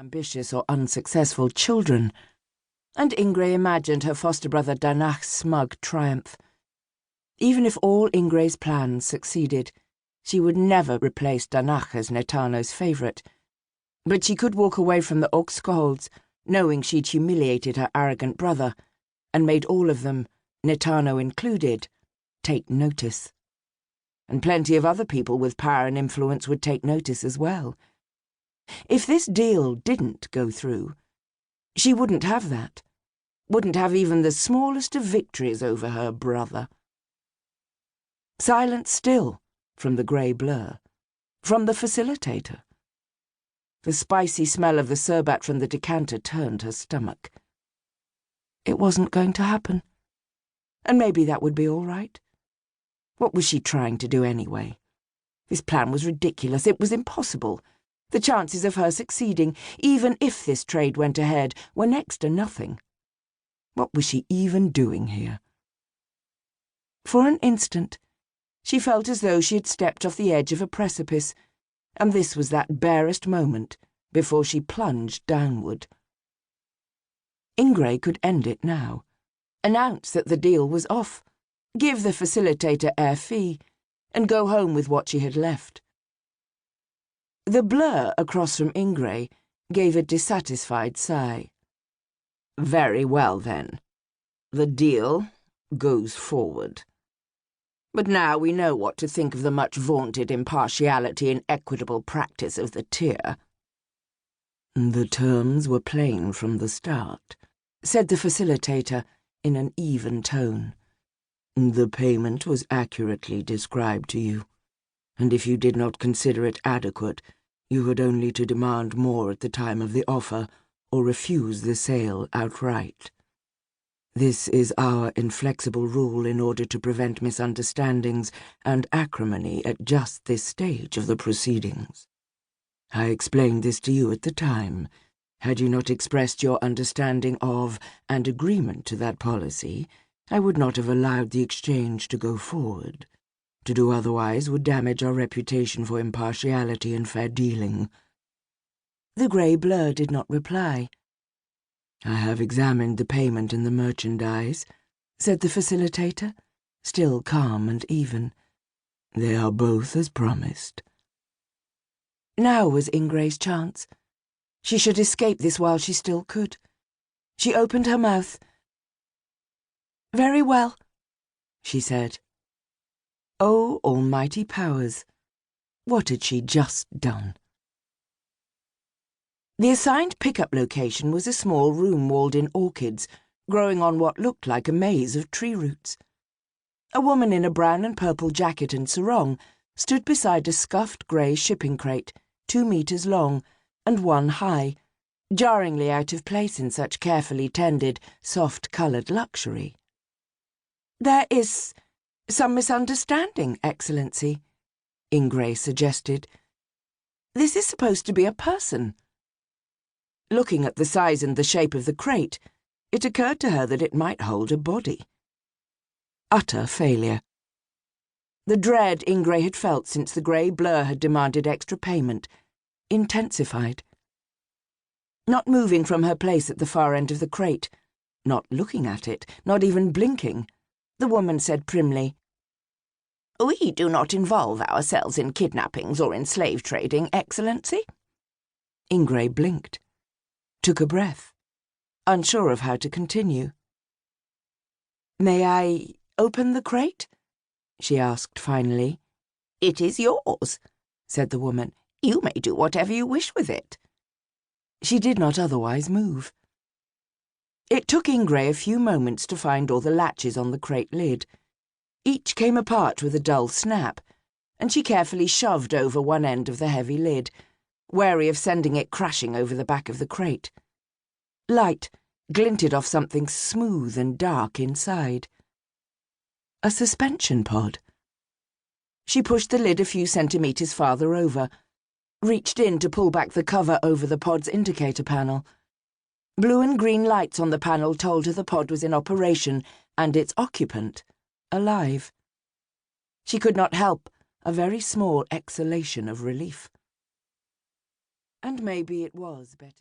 ambitious or unsuccessful children, and Ingray imagined her foster brother Danach's smug triumph. Even if all Ingray's plans succeeded, she would never replace Danach as Netano's favourite, but she could walk away from the Augskolds, knowing she'd humiliated her arrogant brother, and made all of them, Netano included, take notice. And plenty of other people with power and influence would take notice as well. If this deal didn't go through, she wouldn't have that, wouldn't have even the smallest of victories over her brother. Silence still from the grey blur, from the facilitator. The spicy smell of the surbat from the decanter turned her stomach. It wasn't going to happen, and maybe that would be all right. What was she trying to do anyway? This plan was ridiculous. It was impossible. The chances of her succeeding, even if this trade went ahead, were next to nothing. What was she even doing here? For an instant, she felt as though she had stepped off the edge of a precipice, and this was that barest moment before she plunged downward. Ingray could end it now, announce that the deal was off, give the facilitator heir fee, and go home with what she had left. The blur across from Ingray gave a dissatisfied sigh. Very well, then. The deal goes forward. But now we know what to think of the much-vaunted impartiality and equitable practice of the tier. The terms were plain from the start, said the facilitator in an even tone. The payment was accurately described to you, and if you did not consider it adequate, you had only to demand more at the time of the offer or refuse the sale outright. This is our inflexible rule in order to prevent misunderstandings and acrimony at just this stage of the proceedings. I explained this to you at the time. Had you not expressed your understanding of and agreement to that policy, I would not have allowed the exchange to go forward. To do otherwise would damage our reputation for impartiality and fair dealing. The grey blur did not reply. I have examined the payment and the merchandise, said the facilitator, still calm and even. They are both as promised. Now was Ingray's chance. She should escape this while she still could. She opened her mouth. Very well, she said. Oh, almighty powers, what had she just done? The assigned pickup location was a small room walled in orchids, growing on what looked like a maze of tree roots. A woman in a brown and purple jacket and sarong stood beside a scuffed grey shipping crate, 2 meters long and 1 high, jarringly out of place in such carefully tended, soft-coloured luxury. There is some misunderstanding, Excellency, Ingray suggested. This is supposed to be a person. Looking at the size and the shape of the crate, it occurred to her that it might hold a body. Utter failure. The dread Ingray had felt since the grey blur had demanded extra payment intensified. Not moving from her place at the far end of the crate, not looking at it, not even blinking, the woman said primly, We do not involve ourselves in kidnappings or in slave trading, Excellency. Ingray blinked, took a breath, unsure of how to continue. May I open the crate? She asked finally. It is yours, said the woman. You may do whatever you wish with it. She did not otherwise move. It took Ingray a few moments to find all the latches on the crate lid. Each came apart with a dull snap, and she carefully shoved over one end of the heavy lid, wary of sending it crashing over the back of the crate. Light glinted off something smooth and dark inside. A suspension pod. She pushed the lid a few centimeters farther over, reached in to pull back the cover over the pod's indicator panel. Blue and green lights on the panel told her the pod was in operation and its occupant alive. She could not help a very small exhalation of relief. And maybe it was better.